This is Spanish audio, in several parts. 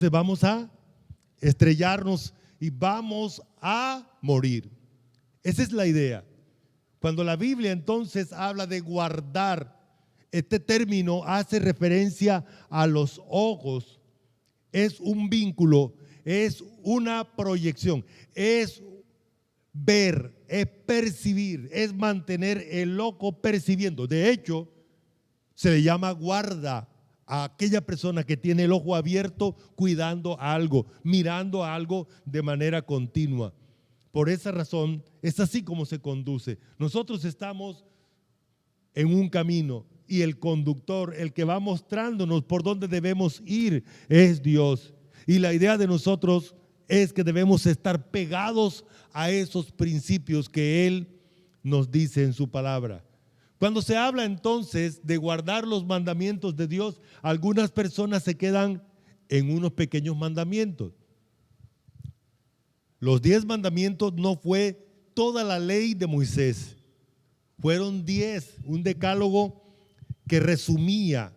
vamos a estrellarnos y vamos a morir. Esa es la idea. Cuando la Biblia entonces habla de guardar, este término hace referencia a los ojos. Es un vínculo, es una proyección, es ver, es percibir, es mantener el ojo percibiendo. De hecho, se le llama guarda a aquella persona que tiene el ojo abierto cuidando algo, mirando algo de manera continua. Por esa razón, es así como se conduce. Nosotros estamos en un camino y el conductor, el que va mostrándonos por dónde debemos ir, es Dios. Y la idea de nosotros es que debemos estar pegados a esos principios que Él nos dice en su palabra. Cuando se habla entonces de guardar los mandamientos de Dios, algunas personas se quedan en unos pequeños mandamientos. Los 10 mandamientos no fue toda la ley de Moisés, fueron 10, un decálogo que resumía,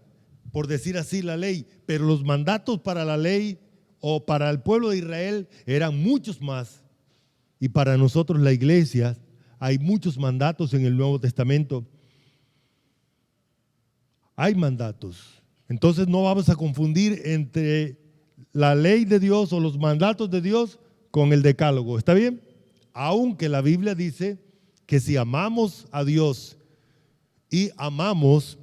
por decir así, la ley, pero los mandatos para la ley o para el pueblo de Israel eran muchos más. Y para nosotros, la iglesia, hay muchos mandatos en el Nuevo Testamento. Hay mandatos. Entonces no vamos a confundir entre la ley de Dios o los mandatos de Dios con el decálogo. ¿Está bien? Aunque la Biblia dice que si amamos a Dios y amamos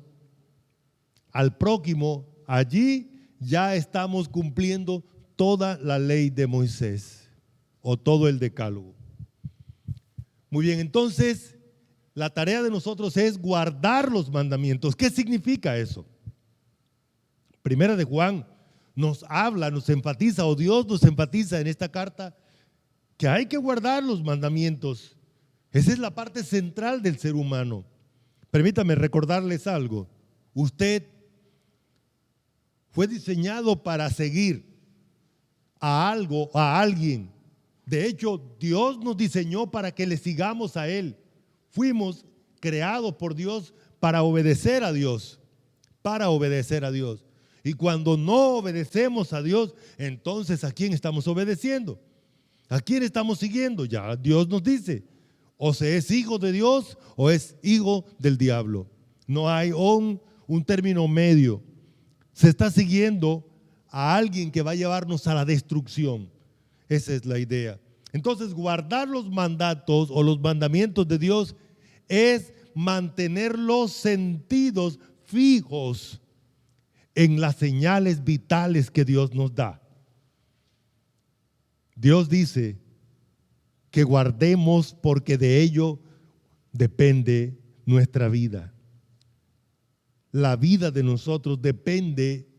al prójimo, allí ya estamos cumpliendo toda la ley de Moisés o todo el decálogo. Muy bien, entonces la tarea de nosotros es guardar los mandamientos. ¿Qué significa eso? Primera de Juan nos habla, nos enfatiza, o Dios nos enfatiza en esta carta, que hay que guardar los mandamientos. Esa es la parte central del ser humano. Permítame recordarles algo. Usted fue diseñado para seguir a algo, a alguien. De hecho, Dios nos diseñó para que le sigamos a Él. Fuimos creados por Dios para obedecer a Dios, para obedecer a Dios. Y cuando no obedecemos a Dios, entonces ¿a quién estamos obedeciendo? ¿A quién estamos siguiendo? Ya Dios nos dice, o se es hijo de Dios o es hijo del diablo. No hay un término medio. Se está siguiendo a alguien que va a llevarnos a la destrucción. Esa es la idea. Entonces, guardar los mandatos o los mandamientos de Dios es mantener los sentidos fijos en las señales vitales que Dios nos da. Dios dice que guardemos porque de ello depende nuestra vida. La vida de nosotros depende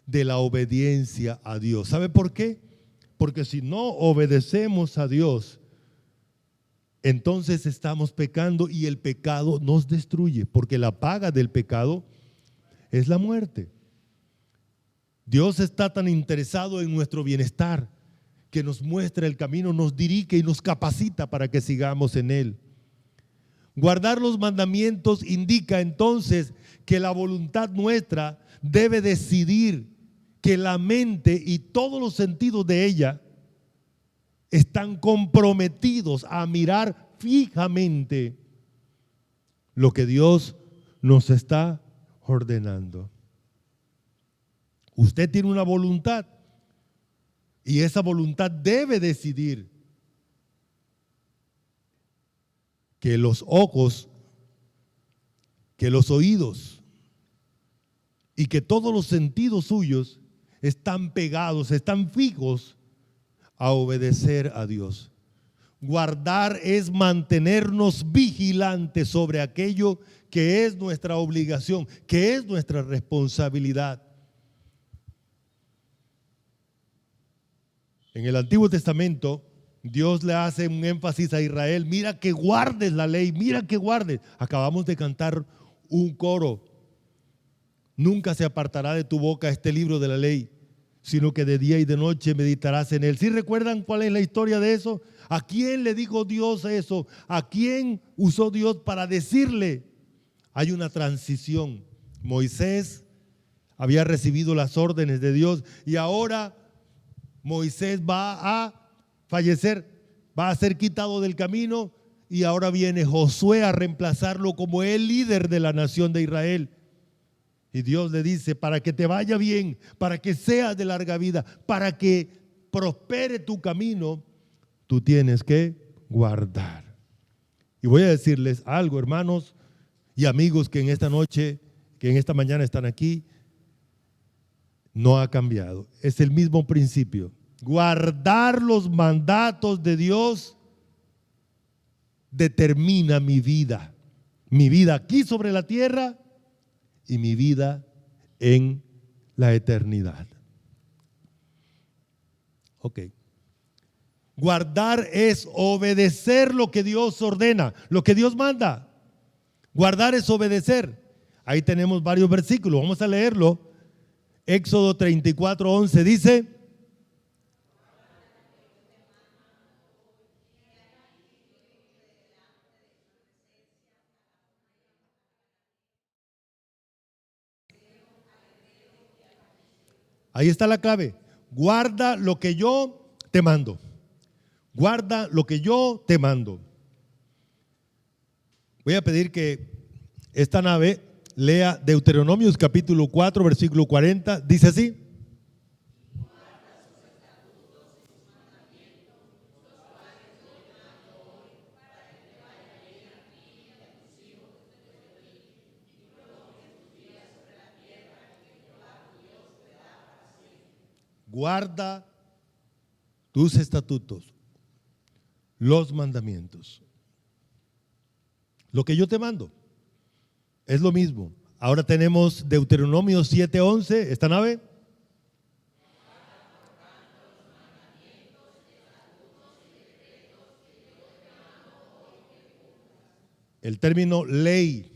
de la obediencia a Dios. ¿Sabe por qué? Porque si no obedecemos a Dios, entonces estamos pecando y el pecado nos destruye, porque la paga del pecado es la muerte. Dios está tan interesado en nuestro bienestar que nos muestra el camino, nos dirige y nos capacita para que sigamos en él. Guardar los mandamientos indica entonces que la voluntad nuestra debe decidir, que la mente y todos los sentidos de ella están comprometidos a mirar fijamente lo que Dios nos está ordenando. Usted tiene una voluntad y esa voluntad debe decidir que los ojos, que los oídos y que todos los sentidos suyos están pegados, están fijos a obedecer a Dios. Guardar es mantenernos vigilantes sobre aquello que es nuestra obligación, que es nuestra responsabilidad. En el Antiguo Testamento, Dios le hace un énfasis a Israel: mira que guardes la ley, mira que guardes. Acabamos de cantar un coro: nunca se apartará de tu boca este libro de la ley, sino que de día y de noche meditarás en él. ¿Sí recuerdan cuál es la historia de eso? ¿A quién le dijo Dios eso? ¿A quién usó Dios para decirle? Hay una transición. Moisés había recibido las órdenes de Dios y ahora Moisés va a fallecer, va a ser quitado del camino y ahora viene Josué a reemplazarlo como el líder de la nación de Israel. Y Dios le dice, para que te vaya bien, para que seas de larga vida, para que prospere tu camino, tú tienes que guardar. Y voy a decirles algo, hermanos y amigos que en esta noche, que en esta mañana están aquí, no ha cambiado. Es el mismo principio. Guardar los mandatos de Dios determina mi vida aquí sobre la tierra y mi vida en la eternidad. Ok. Guardar es obedecer lo que Dios ordena, lo que Dios manda. Guardar es obedecer. Ahí tenemos varios versículos, vamos a leerlo. Éxodo 34:11 dice: ahí está la clave. Guarda lo que yo te mando. Guarda lo que yo te mando. Voy a pedir que esta nave lea Deuteronomios capítulo 4, versículo 40. Dice así: guarda tus estatutos, los mandamientos. Lo que yo te mando es lo mismo. Ahora tenemos Deuteronomio 7:11, esta nave. El término ley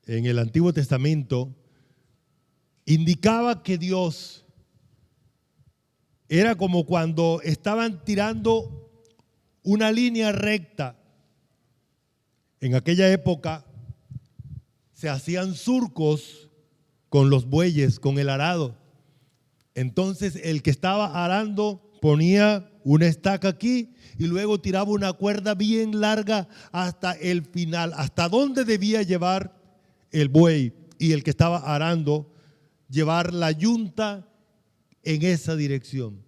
en el Antiguo Testamento indicaba que Dios era como cuando estaban tirando una línea recta. En aquella época se hacían surcos con los bueyes, con el arado. Entonces el que estaba arando ponía una estaca aquí y luego tiraba una cuerda bien larga hasta el final, hasta donde debía llevar el buey, y el que estaba arando llevar la yunta en esa dirección.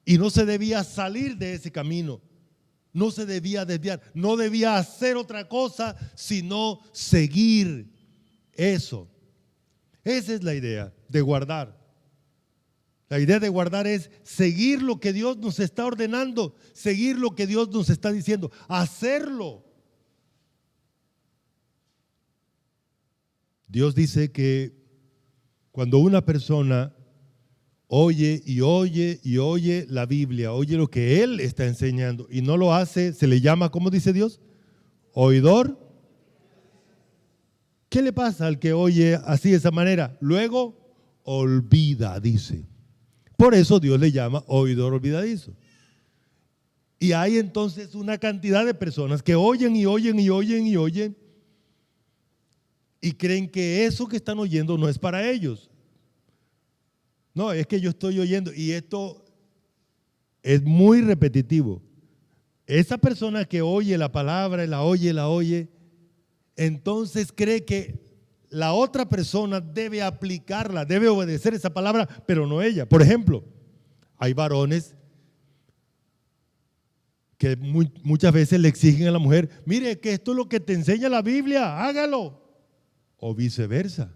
Y no se debía salir de ese camino. No se debía desviar, no debía hacer otra cosa sino seguir eso. Esa es la idea de guardar. La idea de guardar es seguir lo que Dios nos está ordenando, seguir lo que Dios nos está diciendo, hacerlo. Dios dice que cuando una persona oye y oye y oye la Biblia, oye lo que Él está enseñando y no lo hace, se le llama, ¿cómo dice Dios? Oidor. ¿Qué le pasa al que oye así de esa manera? Luego olvida, dice. Por eso Dios le llama oidor olvidadizo. Y hay entonces una cantidad de personas que oyen y oyen y oyen y oyen y creen que eso que están oyendo no es para ellos. No, es que yo estoy oyendo y esto es muy repetitivo. Esa persona que oye la palabra, la oye, entonces cree que la otra persona debe aplicarla, debe obedecer esa palabra, pero no ella. Por ejemplo, hay varones que muchas veces le exigen a la mujer: mire, que esto es lo que te enseña la Biblia, hágalo. O viceversa.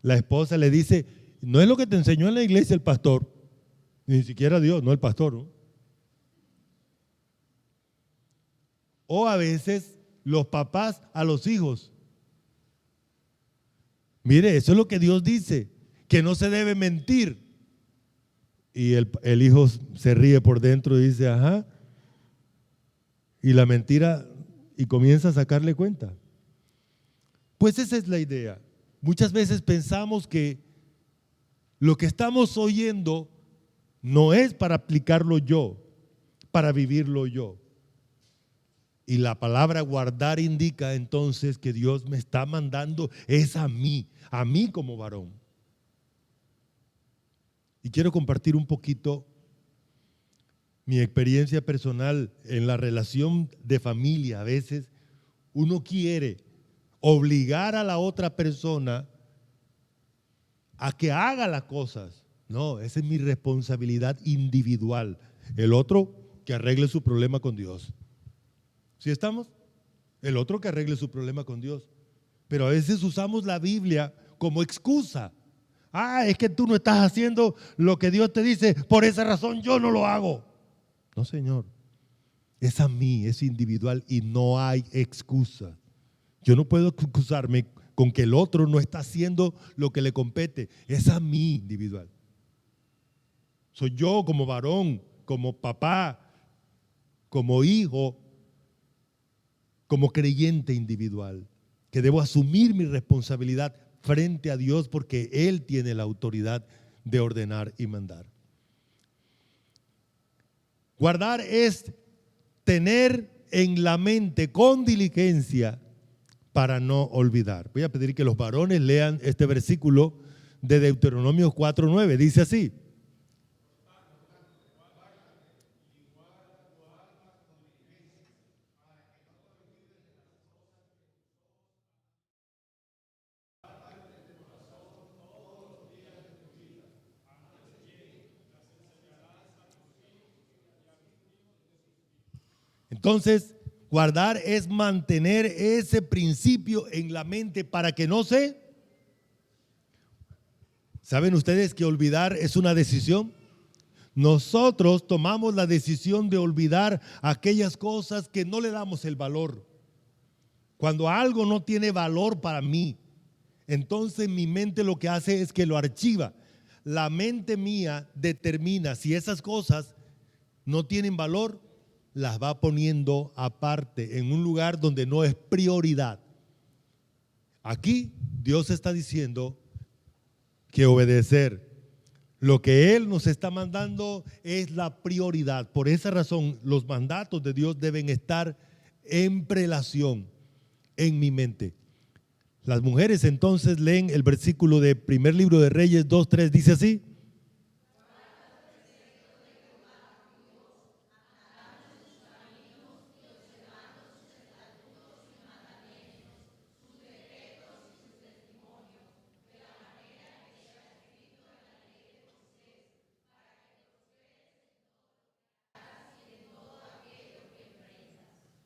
La esposa le dice: no es lo que te enseñó en la iglesia el pastor, ni siquiera Dios, no el pastor, ¿no? O a veces los papás a los hijos: mire, eso es lo que Dios dice, que no se debe mentir. Y el hijo se ríe por dentro y dice: ajá. Y la mentira, y comienza a sacarle cuenta. Pues esa es la idea. Muchas veces pensamos que lo que estamos oyendo no es para aplicarlo yo, para vivirlo yo. Y la palabra guardar indica entonces que Dios me está mandando es a mí como varón. Y quiero compartir un poquito mi experiencia personal en la relación de familia. A veces uno quiere obligar a la otra persona a que haga las cosas. No, esa es mi responsabilidad individual. El otro que arregle su problema con Dios. ¿Sí estamos? El otro que arregle su problema con Dios. Pero a veces usamos la Biblia como excusa. Es que tú no estás haciendo lo que Dios te dice, por esa razón yo no lo hago. No, Señor. Es a mí, es individual y no hay excusa. Yo no puedo excusarme con que el otro no está haciendo lo que le compete. Es a mí individual. Soy yo como varón, como papá, como hijo, como creyente individual, que debo asumir mi responsabilidad frente a Dios porque Él tiene la autoridad de ordenar y mandar. Guardar es tener en la mente con diligencia para no olvidar. Voy a pedir que los varones lean este versículo de Deuteronomio 4:9. Dice así: entonces, guardar es mantener ese principio en la mente para que no se... ¿Saben ustedes que olvidar es una decisión? Nosotros tomamos la decisión de olvidar aquellas cosas que no le damos el valor. Cuando algo no tiene valor para mí, entonces mi mente lo que hace es que lo archiva. La mente mía determina si esas cosas no tienen valor, las va poniendo aparte en un lugar donde no es prioridad. Aquí Dios está diciendo que obedecer lo que Él nos está mandando es la prioridad. Por esa razón, los mandatos de Dios deben estar en prelación en mi mente. Las mujeres entonces leen el versículo de primer libro de Reyes 2:3, dice así: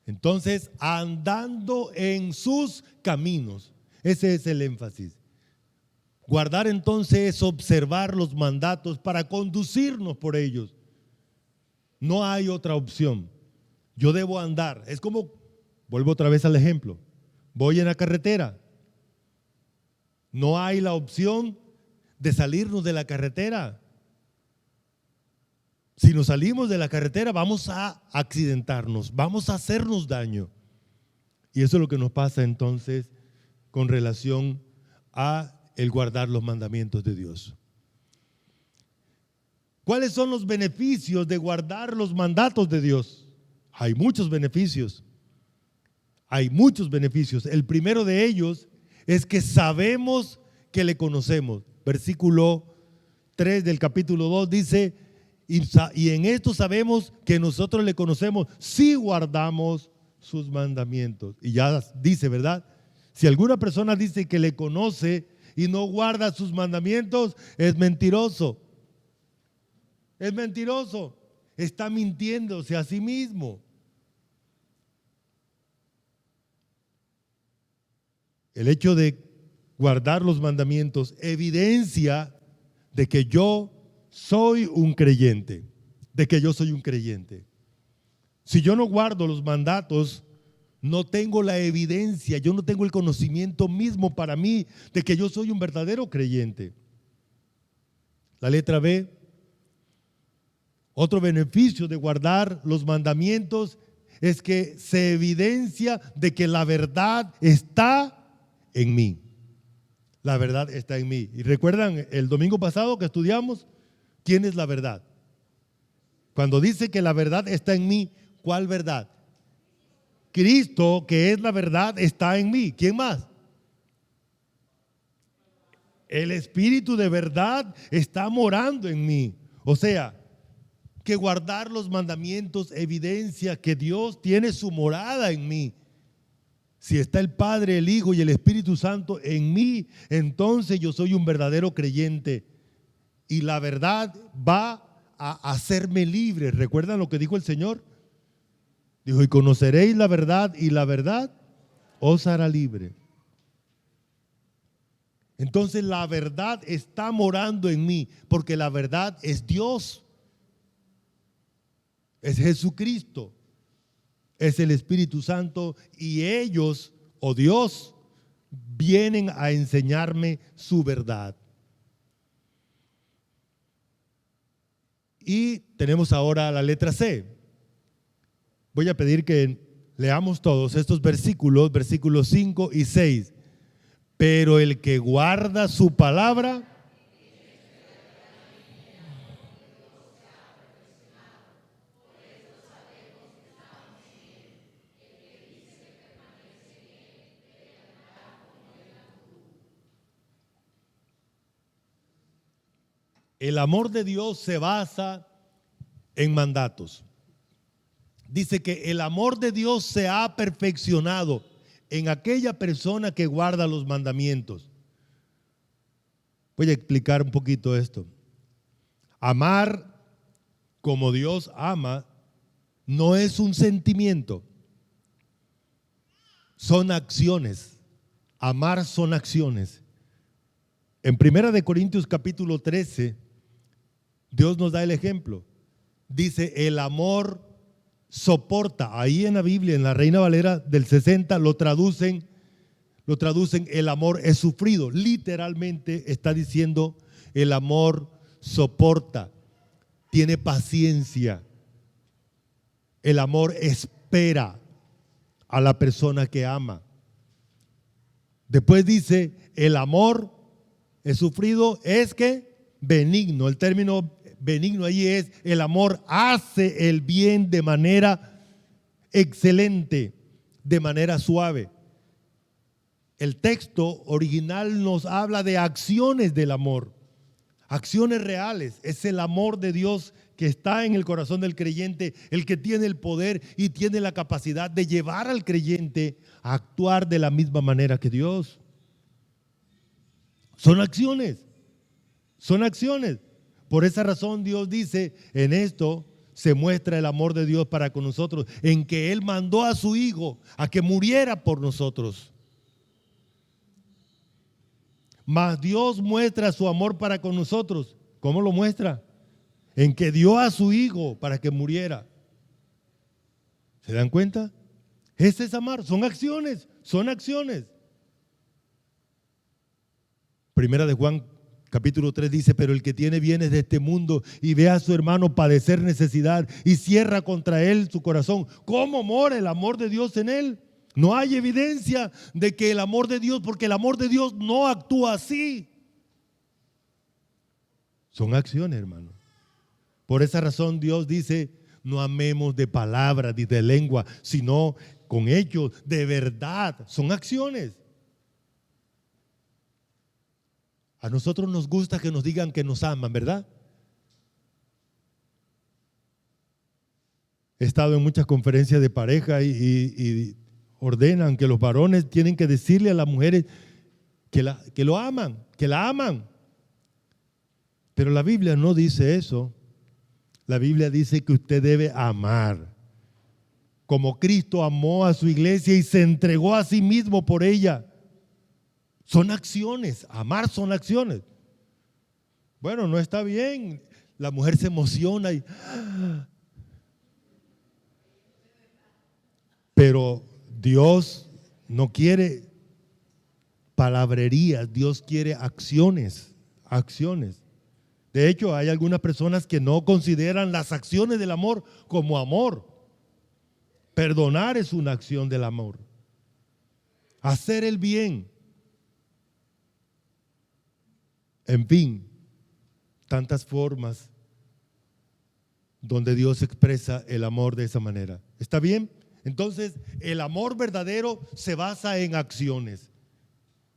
entonces, andando en sus caminos. Ese es el énfasis. Guardar entonces es observar los mandatos para conducirnos por ellos. No hay otra opción. Yo debo andar. Es como, vuelvo otra vez al ejemplo. Voy en la carretera. No hay la opción de salirnos de la carretera. Si nos salimos de la carretera, vamos a accidentarnos, vamos a hacernos daño. Y eso es lo que nos pasa entonces con relación a el guardar los mandamientos de Dios. ¿Cuáles son los beneficios de guardar los mandatos de Dios? Hay muchos beneficios. Hay muchos beneficios. El primero de ellos es que sabemos que le conocemos. Versículo 3 del capítulo 2 dice: y en esto sabemos que nosotros le conocemos si guardamos sus mandamientos. Y ya dice, ¿verdad? Si alguna persona dice que le conoce y no guarda sus mandamientos, es mentiroso. Es mentiroso. Está mintiéndose a sí mismo. El hecho de guardar los mandamientos evidencia de que yo soy un creyente, de que yo soy un creyente. Si yo no guardo los mandatos, no tengo la evidencia, yo no tengo el conocimiento mismo para mí de que yo soy un verdadero creyente. La letra B, otro beneficio de guardar los mandamientos es que se evidencia de que la verdad está en mí. La verdad está en mí. Y recuerdan el domingo pasado que estudiamos, ¿quién es la verdad? Cuando dice que la verdad está en mí, ¿cuál verdad? Cristo, que es la verdad, está en mí. ¿Quién más? el Espíritu de verdad está morando en mí. O sea, que guardar los mandamientos evidencia que Dios tiene su morada en mí. Si está el Padre, el Hijo y el Espíritu Santo en mí, entonces yo soy un verdadero creyente. Y la verdad va a hacerme libre. ¿Recuerdan lo que dijo el Señor? Dijo, y conoceréis la verdad y la verdad os hará libre. Entonces la verdad está morando en mí, porque la verdad es Dios, es Jesucristo, es el Espíritu Santo, y ellos, o Dios, vienen a enseñarme su verdad. Y tenemos ahora la letra C. Voy a pedir que leamos todos estos versículos, versículos 5 y 6. Pero el que guarda su palabra, el amor de Dios se basa en mandatos. Dice que el amor de Dios se ha perfeccionado en aquella persona que guarda los mandamientos. Voy a explicar un poquito esto. Amar como Dios ama no es un sentimiento, son acciones. Amar son acciones. En 1 Corintios capítulo 13, Dios nos da el ejemplo. Dice, el amor soporta. Ahí en la Biblia, en la Reina Valera del 60, lo traducen, el amor es sufrido. Literalmente está diciendo, el amor soporta, tiene paciencia. El amor espera a la persona que ama. Después dice, el amor es sufrido, es que benigno. El término benigno ahí es, el amor hace el bien de manera excelente, de manera suave. El texto original nos habla de acciones del amor, acciones reales. Es el amor de Dios que está en el corazón del creyente, el que tiene el poder y tiene la capacidad de llevar al creyente a actuar de la misma manera que Dios. Son acciones, son acciones. Por esa razón Dios dice, en esto se muestra el amor de Dios para con nosotros, en que Él mandó a su Hijo a que muriera por nosotros. Mas Dios muestra su amor para con nosotros. ¿Cómo lo muestra? En que dio a su Hijo para que muriera. ¿Se dan cuenta? Ese es amar, son acciones, son acciones. Primera de Juan capítulo 3 dice, pero el que tiene bienes de este mundo y ve a su hermano padecer necesidad y cierra contra él su corazón, ¿cómo mora el amor de Dios en él? No hay evidencia de que el amor de Dios, porque el amor de Dios no actúa así. Son acciones, hermano. Por esa razón Dios dice, no amemos de palabra ni de lengua, sino con hechos de verdad. Son acciones. A nosotros nos gusta que nos digan que nos aman, ¿verdad? He estado en muchas conferencias de pareja y ordenan que los varones tienen que decirle a las mujeres que lo aman, que la aman. Pero la Biblia no dice eso. La Biblia dice que usted debe amar, como Cristo amó a su iglesia y se entregó a sí mismo por ella. Son acciones, amar son acciones. Bueno, no está bien, la mujer se emociona pero Dios no quiere palabrerías, Dios quiere acciones, acciones. De hecho, hay algunas personas que no consideran las acciones del amor como amor. Perdonar es una acción del amor. Hacer el bien. En fin, tantas formas donde Dios expresa el amor de esa manera. ¿Está bien? Entonces, el amor verdadero se basa en acciones.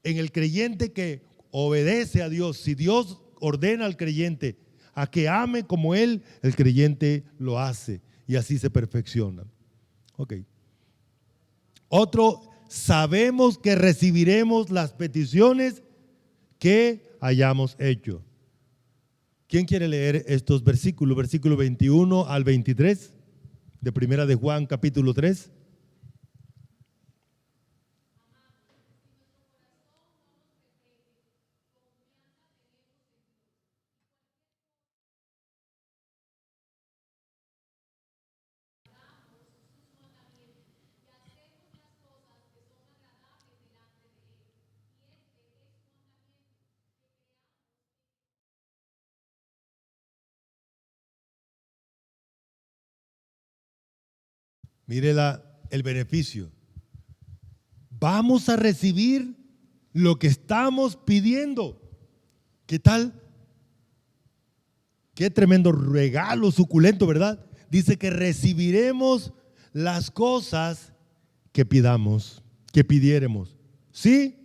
En el creyente que obedece a Dios, si Dios ordena al creyente a que ame como Él, el creyente lo hace y así se perfecciona. Ok. Otro, sabemos que recibiremos las peticiones que hayamos hecho. ¿Quién quiere leer estos versículos? Versículo 21 al 23 de Primera de Juan, capítulo 3. Mire el beneficio. Vamos a recibir lo que estamos pidiendo. ¿Qué tal? Qué tremendo regalo suculento, ¿verdad? Dice que recibiremos las cosas que pidamos, que pidiéremos. ¿Sí?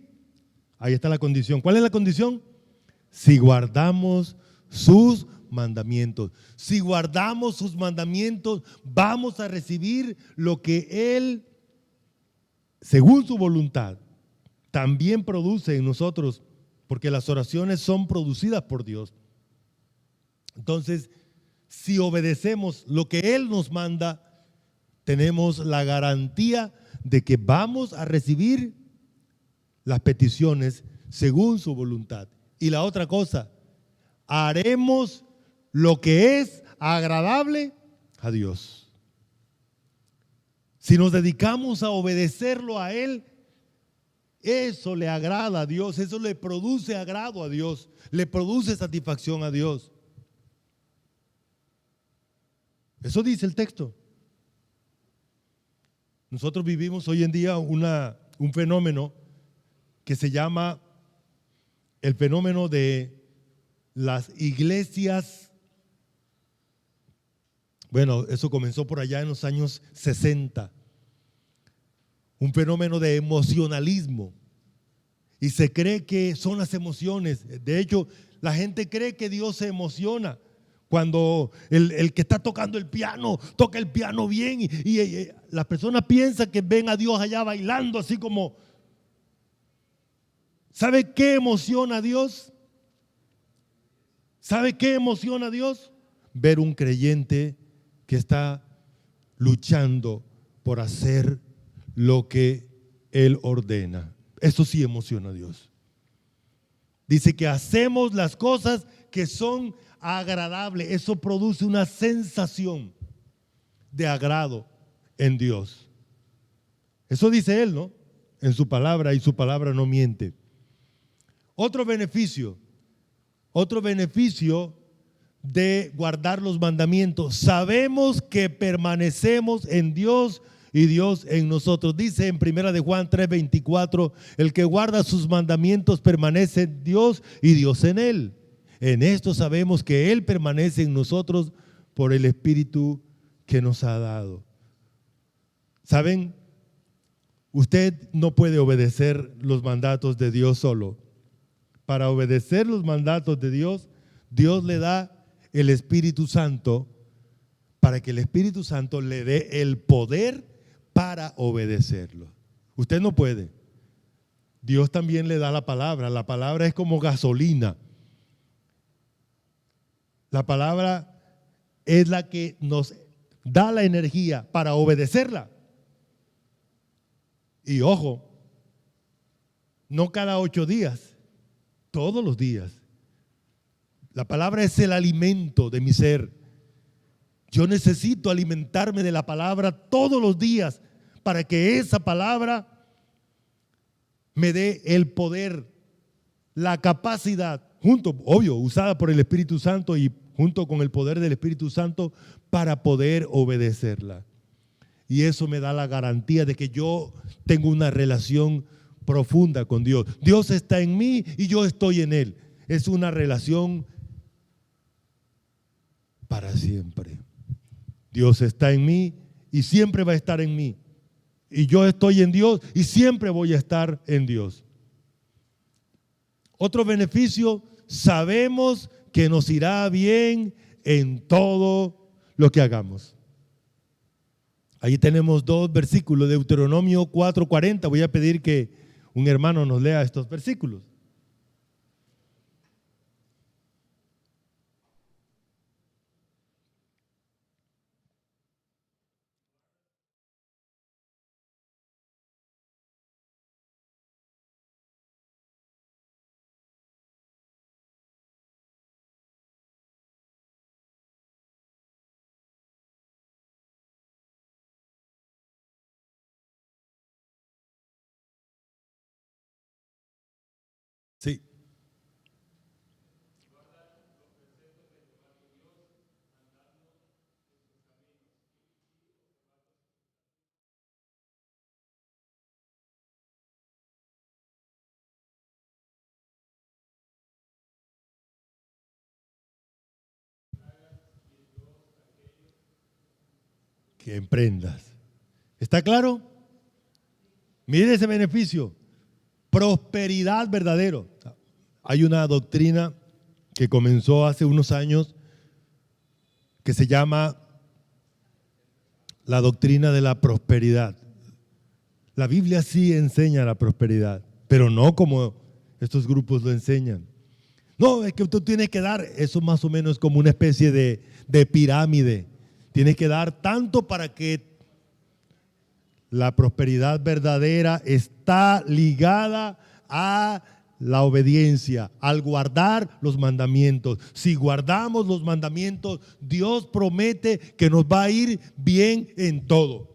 Ahí está la condición. ¿Cuál es la condición? Si guardamos sus mandamientos. Si guardamos sus mandamientos, vamos a recibir lo que Él, según su voluntad, también produce en nosotros, porque las oraciones son producidas por Dios. Entonces, si obedecemos lo que Él nos manda, tenemos la garantía de que vamos a recibir las peticiones según su voluntad. Y la otra cosa, haremos lo que es agradable a Dios. Si nos dedicamos a obedecerlo a Él, eso le agrada a Dios, eso le produce agrado a Dios, le produce satisfacción a Dios. Eso dice el texto. Nosotros vivimos hoy en día un fenómeno que se llama el fenómeno de las iglesias. Bueno, eso comenzó por allá en los años 60. Un fenómeno de emocionalismo. Y se cree que son las emociones. De hecho, la gente cree que Dios se emociona cuando el que está tocando el piano toca el piano bien y la persona piensa que ven a Dios allá bailando así como. ¿Sabe qué emociona a Dios? ¿Sabe qué emociona a Dios? Ver un creyente que está luchando por hacer lo que Él ordena. Eso sí emociona a Dios. Dice que hacemos las cosas que son agradables. Eso produce una sensación de agrado en Dios. Eso dice Él, ¿no? En su palabra, y su palabra no miente. Otro beneficio de guardar los mandamientos. Sabemos que permanecemos en Dios y Dios en nosotros. Dice en 1 de Juan 3:24, el que guarda sus mandamientos permanece en Dios y Dios en él. En esto sabemos que Él permanece en nosotros por el Espíritu que nos ha dado. ¿Saben? Usted no puede obedecer los mandatos de Dios solo. Para obedecer los mandatos de Dios, Dios le da el Espíritu Santo para que el Espíritu Santo le dé el poder para obedecerlo. Usted no puede. Dios también le da la palabra. La palabra es como gasolina. La palabra es la que nos da la energía para obedecerla. Y ojo, no cada 8 días, todos los días. La palabra es el alimento de mi ser. Yo necesito alimentarme de la palabra todos los días para que esa palabra me dé el poder, la capacidad, obvio, usada por el Espíritu Santo y junto con el poder del Espíritu Santo para poder obedecerla. Y eso me da la garantía de que yo tengo una relación profunda con Dios. Dios está en mí y yo estoy en Él. Es una relación para siempre. Dios está en mí y siempre va a estar en mí. Y yo estoy en Dios y siempre voy a estar en Dios. Otro beneficio, sabemos que nos irá bien en todo lo que hagamos. Ahí tenemos dos versículos, Deuteronomio 4:40. Voy a pedir que un hermano nos lea estos versículos. Sí. Que emprendas. ¿Está claro? Mire ese beneficio. Prosperidad verdadero. Hay una doctrina que comenzó hace unos años que se llama la doctrina de la prosperidad. La Biblia sí enseña la prosperidad, pero no como estos grupos lo enseñan. No, es que tú tienes que dar, eso más o menos como una especie de pirámide. Tienes que dar tanto para que la prosperidad verdadera está ligada a la obediencia, al guardar los mandamientos. Si guardamos los mandamientos, Dios promete que nos va a ir bien en todo.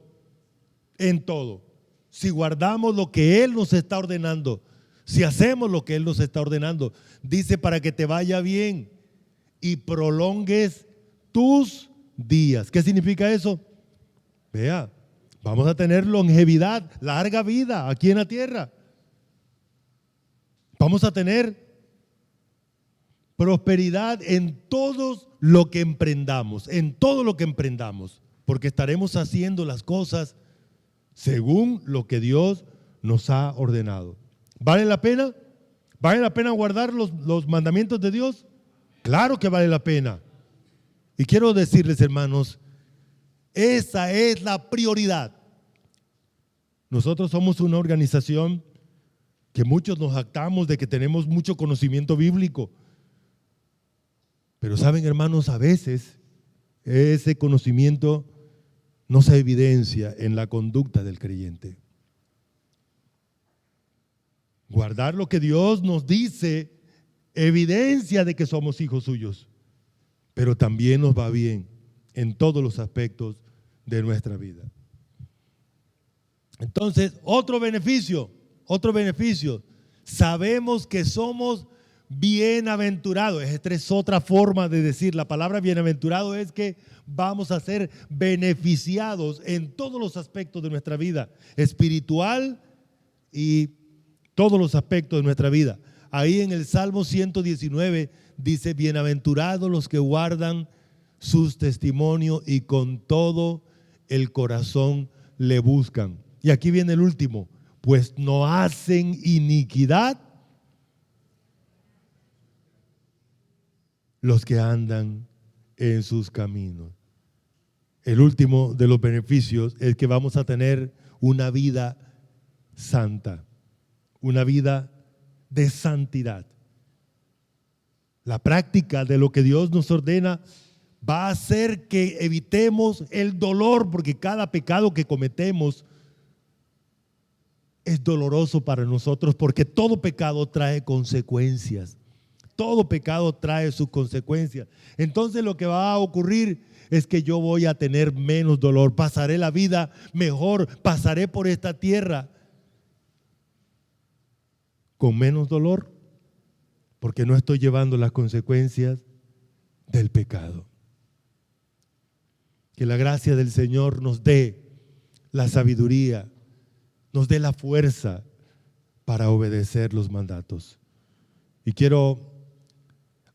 En todo. Si guardamos lo que Él nos está ordenando, si hacemos lo que Él nos está ordenando, dice para que te vaya bien y prolongues tus días. ¿Qué significa eso? Vea, vamos a tener longevidad, larga vida aquí en la tierra. Vamos a tener prosperidad en todo lo que emprendamos, porque estaremos haciendo las cosas según lo que Dios nos ha ordenado. ¿Vale la pena? ¿Vale la pena guardar los mandamientos de Dios? Claro que vale la pena. Y quiero decirles, hermanos, esa es la prioridad. Nosotros somos una organización que muchos nos jactamos de que tenemos mucho conocimiento bíblico. Pero saben, hermanos, a veces ese conocimiento no se evidencia en la conducta del creyente. Guardar lo que Dios nos dice evidencia de que somos hijos suyos, pero también nos va bien en todos los aspectos de nuestra vida. Entonces, otro beneficio, sabemos que somos bienaventurados. Esta es otra forma de decir la palabra bienaventurado, es que vamos a ser beneficiados en todos los aspectos de nuestra vida, espiritual y todos los aspectos de nuestra vida. Ahí en el Salmo 119 dice: bienaventurados los que guardan sus testimonios y con todo el corazón le buscan. Y aquí viene el último: pues no hacen iniquidad los que andan en sus caminos. El último de los beneficios es que vamos a tener una vida santa, una vida de santidad. La práctica de lo que Dios nos ordena va a hacer que evitemos el dolor, porque cada pecado que cometemos es doloroso para nosotros, porque todo pecado trae consecuencias. Todo pecado trae sus consecuencias. Entonces lo que va a ocurrir es que yo voy a tener menos dolor, pasaré la vida mejor, pasaré por esta tierra con menos dolor, porque no estoy llevando las consecuencias del pecado. Que la gracia del Señor nos dé la sabiduría, nos dé la fuerza para obedecer los mandatos. Y quiero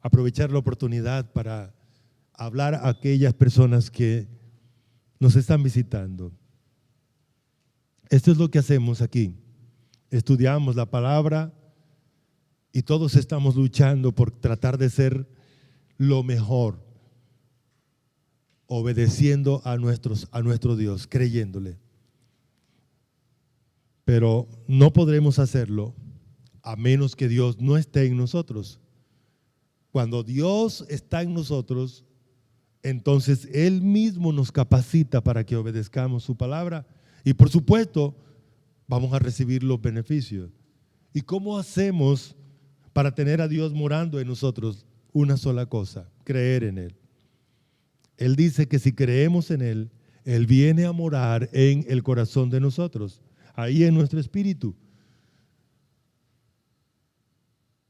aprovechar la oportunidad para hablar a aquellas personas que nos están visitando. Esto es lo que hacemos aquí. Estudiamos la palabra, Y todos estamos luchando por tratar de ser lo mejor, obedeciendo a nuestro Dios, creyéndole. Pero no podremos hacerlo a menos que Dios no esté en nosotros. Cuando Dios está en nosotros, entonces Él mismo nos capacita para que obedezcamos su palabra y por supuesto vamos a recibir los beneficios. ¿Y cómo hacemos para tener a Dios morando en nosotros? Una sola cosa: creer en Él. Él dice que si creemos en Él, Él viene a morar en el corazón de nosotros, ahí en nuestro espíritu.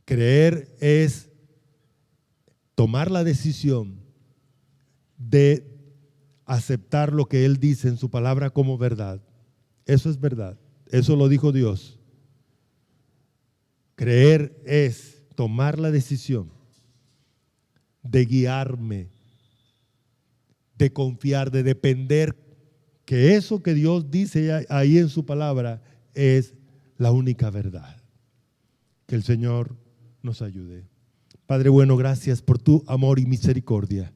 Creer es tomar la decisión de aceptar lo que Él dice en su palabra como verdad. Eso es verdad, eso lo dijo Dios. Creer es tomar la decisión de guiarme, de confiar, de depender que eso que Dios dice ahí en su palabra es la única verdad. Que el Señor nos ayude. Padre bueno, gracias por tu amor y misericordia.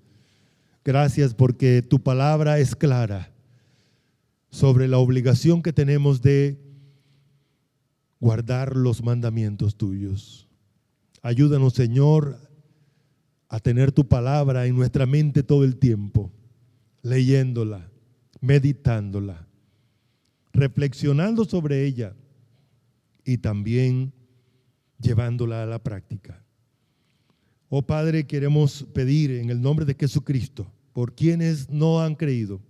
Gracias porque tu palabra es clara sobre la obligación que tenemos de guardar los mandamientos tuyos. Ayúdanos, Señor, a tener tu palabra en nuestra mente todo el tiempo, leyéndola, meditándola, reflexionando sobre ella y también llevándola a la práctica. Oh Padre, queremos pedir en el nombre de Jesucristo, por quienes no han creído,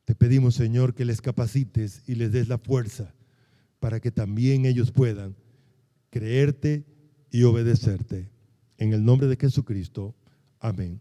te pedimos, Señor, que les capacites y les des la fuerza para que también ellos puedan creerte y obedecerte. En el nombre de Jesucristo, amén.